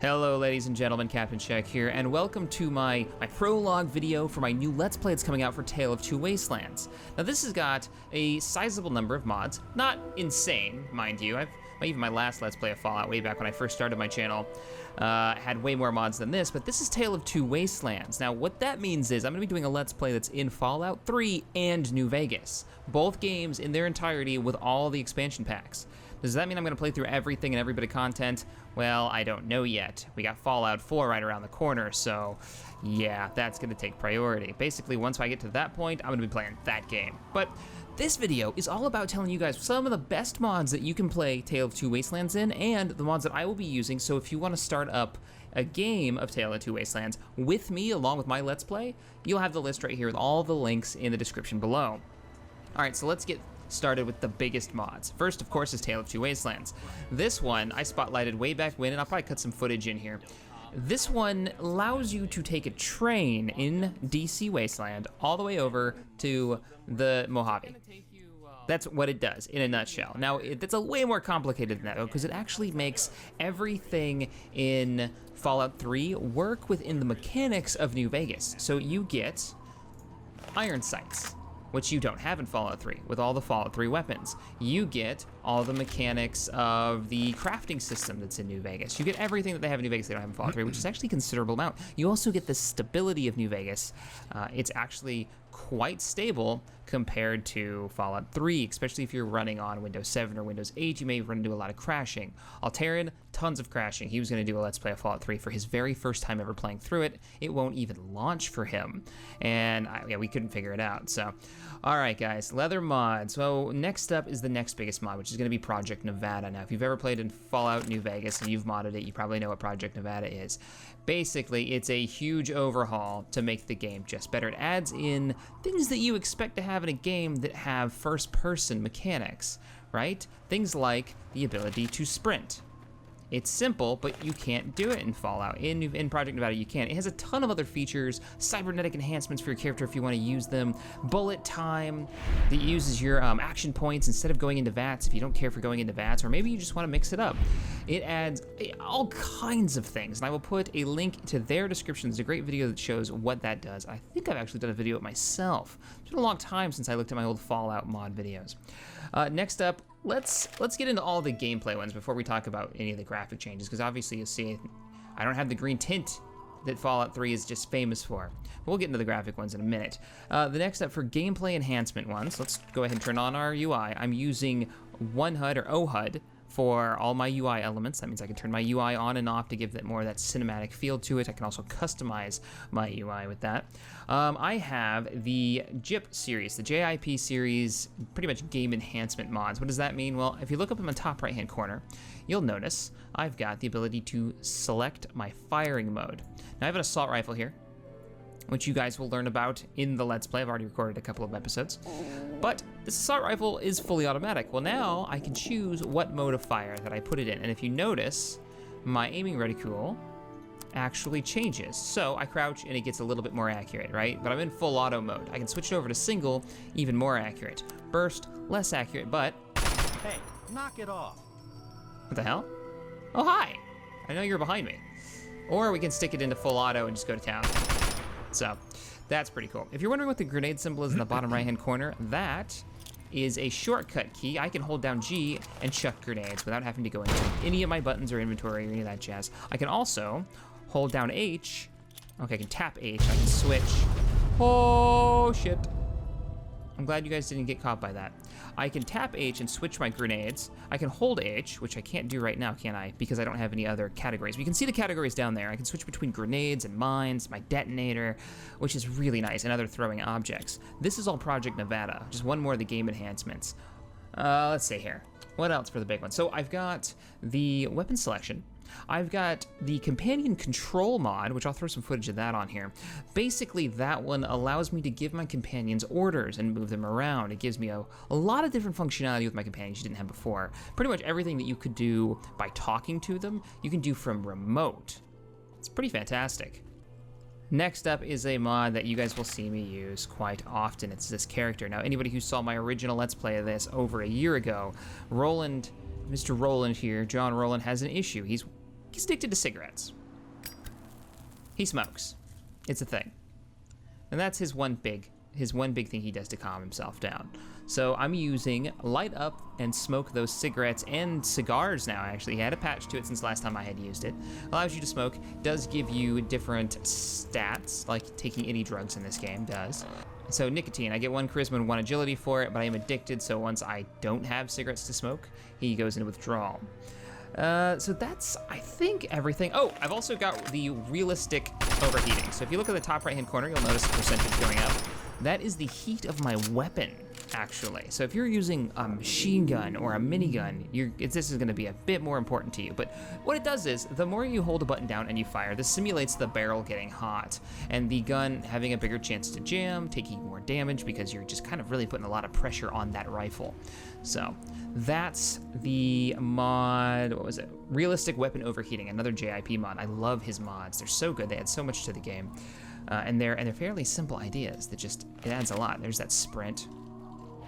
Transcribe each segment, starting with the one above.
Hello ladies and gentlemen, CaptainShack here, and welcome to my prologue video for my new Let's Play that's coming out for Tale of Two Wastelands. Now this has got a sizable number of mods, not insane, mind you. Even my last Let's Play of Fallout, way back when I first started my channel, had way more mods than this, but this is Tale of Two Wastelands. Now what that means is I'm going to be doing a Let's Play that's in Fallout 3 and New Vegas. Both games in their entirety with all the expansion packs. Does that mean I'm going to play through everything and every bit of content? Well, I don't know yet. We got Fallout 4 right around the corner, so yeah, that's going to take priority. Basically, once I get to that point, I'm going to be playing that game. But this video is all about telling you guys some of the best mods that you can play Tale of Two Wastelands in, and the mods that I will be using, so if you want to start up a game of Tale of Two Wastelands with me, along with my Let's Play, you'll have the list right here with all the links in the description below. Alright, so let's get started with the biggest mods. First, of course, is Tale of Two Wastelands. This one I spotlighted way back when, and I'll probably cut some footage in here. This one allows you to take a train in DC Wasteland all the way over to the Mojave. That's what it does in a nutshell. Now, it's a way more complicated than that, though, because it actually makes everything in Fallout 3 work within the mechanics of New Vegas. So you get iron sights, which you don't have in Fallout 3 with all the Fallout 3 weapons. You get all the mechanics of the crafting system that's in New Vegas. You get everything that they have in New Vegas they don't have in Fallout 3, which is actually a considerable amount. You also get the stability of New Vegas. It's actually quite stable compared to Fallout 3, especially if you're running on Windows 7 or Windows 8, you may run into a lot of crashing. Alterran, tons of crashing. He was going to do a Let's Play of Fallout 3 for his very first time ever playing through it. It won't even launch for him, and yeah, we couldn't figure it out. So, all right, guys, leather mod. So next up is the next biggest mod, which is going to be Project Nevada. Now, if you've ever played in Fallout New Vegas and you've modded it, you probably know what Project Nevada is. Basically, it's a huge overhaul to make the game just better. It adds in things that you expect to have in a game that have first-person mechanics, right? Things like the ability to sprint. It's simple, but you can't do it in Fallout. In Project Nevada, you can. It has a ton of other features, cybernetic enhancements for your character if you want to use them, bullet time that uses your action points instead of going into VATS if you don't care for going into VATS, or maybe you just want to mix it up. It adds all kinds of things, and I will put a link to their description. There's a great video that shows what that does. I think I've actually done a video of it myself. It's been a long time since I looked at my old Fallout mod videos. Next up, let's get into all the gameplay ones before we talk about any of the graphic changes, because obviously you'll see I don't have the green tint that Fallout 3 is just famous for. We'll get into the graphic ones in a minute. The next up for gameplay enhancement ones, let's go ahead and turn on our UI. I'm using oHUD or oHUD for all my UI elements. That means I can turn my UI on and off to give that more of that cinematic feel to it. I can also customize my UI with that. I have the JIP series, the JIP series, pretty much game enhancement mods. What does that mean? Well, if you look up in the top right-hand corner, you'll notice I've got the ability to select my firing mode. Now I have an assault rifle here, which you guys will learn about in the Let's Play. I've already recorded a couple of episodes. But this assault rifle is fully automatic. Well, now I can choose what mode of fire that I put it in. And if you notice, my aiming reticule actually changes. So I crouch and it gets a little bit more accurate, right? But I'm in full auto mode. I can switch it over to single, even more accurate. Burst, less accurate, but... Hey, knock it off. What the hell? Oh, hi. I know you're behind me. Or we can stick it into full auto and just go to town. So that's pretty cool. If you're wondering what the grenade symbol is in the bottom right-hand corner, that is a shortcut key. I can hold down G and chuck grenades without having to go into any of my buttons or inventory or any of that jazz. I can also hold down H. Okay, I can tap H. I can switch. Oh, shit. I'm glad you guys didn't get caught by that. I can tap H and switch my grenades. I can hold H, which I can't do right now, can I? Because I don't have any other categories. But you can see the categories down there. I can switch between grenades and mines, my detonator, which is really nice, and other throwing objects. This is all Project Nevada. Just one more of the game enhancements. Let's see here. What else for the big one? So I've got the weapon selection. I've got the Companion Control mod, which I'll throw some footage of that on here. Basically, that one allows me to give my companions orders and move them around. It gives me a lot of different functionality with my companions you didn't have before. Pretty much everything that you could do by talking to them, you can do from remote. It's pretty fantastic. Next up is a mod that you guys will see me use quite often. It's this character. Now, anybody who saw my original Let's Play of this over a year ago, Mr. Roland here, John Roland, has an issue. He's he's addicted to cigarettes. He smokes. It's a thing. And that's his one big thing he does to calm himself down. So I'm using light up and smoke those cigarettes and cigars now, actually. He had a patch to it since last time I had used it. Allows you to smoke, does give you different stats, like taking any drugs in this game does. So nicotine, I get 1 charisma and 1 agility for it, but I am addicted, so once I don't have cigarettes to smoke, he goes into withdrawal. So that's, I think, everything. Oh, I've also got the realistic overheating. So if you look at the top right-hand corner, you'll notice the percentage going up. That is the heat of my weapon, actually. So if you're using a machine gun or a minigun, this is gonna be a bit more important to you. But what it does is, the more you hold a button down and you fire, this simulates the barrel getting hot, and the gun having a bigger chance to jam, taking more damage, because you're just kind of really putting a lot of pressure on that rifle. So that's the mod, what was it? Realistic Weapon Overheating, another JIP mod. I love his mods, they're so good, they add so much to the game. And they're fairly simple ideas that just, it adds a lot. There's that sprint,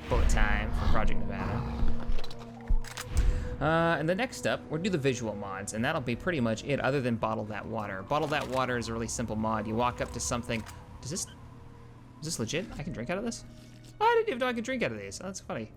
bullet time from Project Nevada. And the next up, we'll do the visual mods, and that'll be pretty much it other than Bottle That Water. Bottle That Water is a really simple mod. You walk up to something, is this legit? I can drink out of this? Oh, I didn't even know I could drink out of these. Oh, that's funny.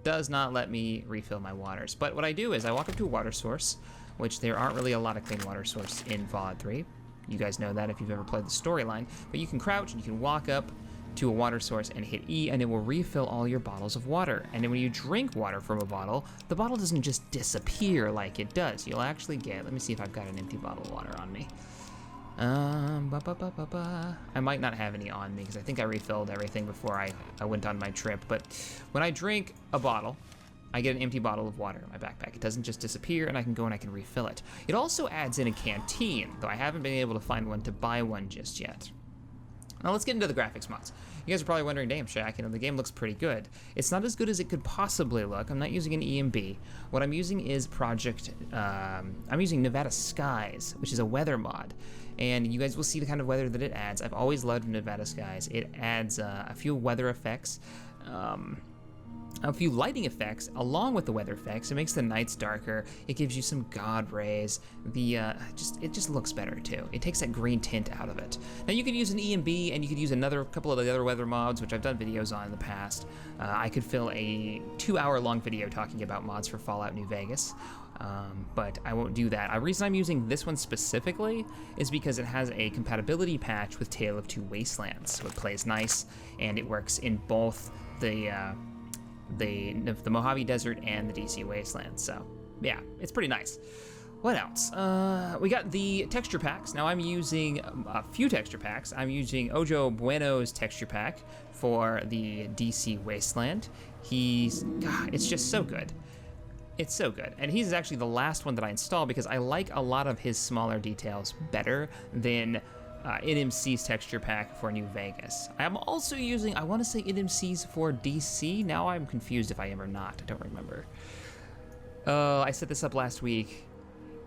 Does not let me refill my waters. But what I do is I walk up to a water source, which there aren't really a lot of clean water sources in Fallout 3. You guys know that if you've ever played the storyline, but you can crouch and you can walk up to a water source and hit E, and it will refill all your bottles of water. And then when you drink water from a bottle, the bottle doesn't just disappear like it does. You'll actually get, let me see if I've got an empty bottle of water on me. I might not have any on me because I think I refilled everything before I went on my trip, but when I drink a bottle, I get an empty bottle of water in my backpack. It doesn't just disappear, and I can go and I can refill it. It also adds in a canteen, though I haven't been able to find one to buy one just yet. Now let's get into the graphics mods. You guys are probably wondering, damn, Shack, the game looks pretty good. It's not as good as it could possibly look. I'm not using an EMB. What I'm using is I'm using Nevada Skies, which is a weather mod. And you guys will see the kind of weather that it adds. I've always loved Nevada Skies. It adds a few weather effects, a few lighting effects along with the weather effects. It makes the nights darker. It gives you some god rays. It just looks better too. It takes that green tint out of it. Now you could use an EMB, and you could use a couple of the other weather mods, which I've done videos on in the past. I could fill a 2-hour-long video talking about mods for Fallout New Vegas. But I won't do that. The reason I'm using this one specifically is because it has a compatibility patch with Tale of Two Wastelands. So it plays nice, and it works in both the Mojave Desert and the DC Wasteland. So yeah, it's pretty nice. What else? We got the texture packs. Now I'm using a few texture packs. I'm using Ojo Bueno's texture pack for the DC Wasteland. It's just so good. It's so good. And he's actually the last one that I installed because I like a lot of his smaller details better than NMC's texture pack for New Vegas. I'm also using, I want to say NMC's for DC. Now I'm confused if I am or not. I don't remember. I set this up last week.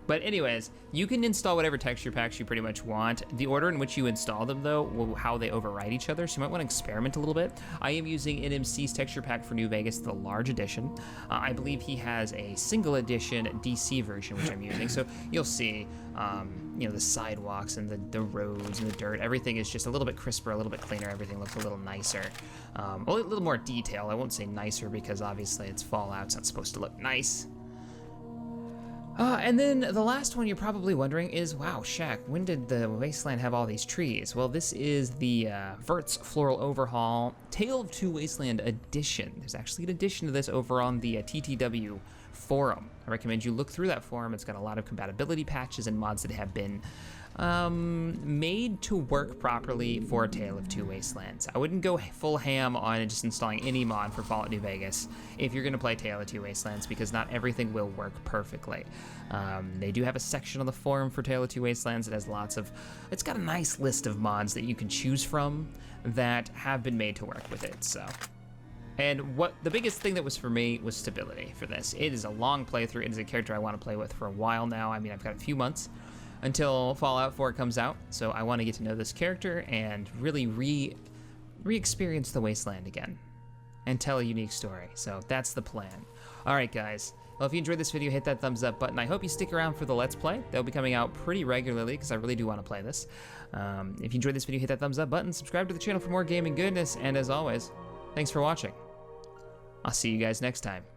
But anyways, you can install whatever texture packs you pretty much want. The order in which you install them, though, will how they override each other, so you might want to experiment a little bit. I am using NMC's texture pack for New Vegas, the large edition. I believe he has a single edition DC version, which I'm using, so you'll see, the sidewalks and the roads and the dirt. Everything is just a little bit crisper, a little bit cleaner. Everything looks a little nicer. A little more detail. I won't say nicer because obviously it's Fallout. It's not supposed to look nice. And then the last one you're probably wondering is, wow, Shack, when did the Wasteland have all these trees? Well, this is the Vert's Floral Overhaul Tale of Two Wasteland edition. There's actually an edition to this over on the TTW forum. I recommend you look through that forum. It's got a lot of compatibility patches and mods that have been made to work properly for A Tale of Two Wastelands. I wouldn't go full ham on just installing any mod for Fallout New Vegas if you're going to play Tale of Two Wastelands, because not everything will work perfectly. They do have a section on the forum for Tale of Two Wastelands that has it's got a nice list of mods that you can choose from that have been made to work with it, so. And the biggest thing that was for me was stability for this. It is a long playthrough. It is a character I want to play with for a while now. I mean, I've got a few months until Fallout 4 comes out, so I want to get to know this character and really re-experience the Wasteland again and tell a unique story. So that's the plan. All right, guys, Well, if you enjoyed this video, hit that thumbs up button. I hope you stick around for the Let's Play. They'll be coming out pretty regularly because I really do want to play this. If you enjoyed this video, hit that thumbs up button, subscribe to the channel for more gaming goodness, and as always, thanks for watching. I'll see you guys next time.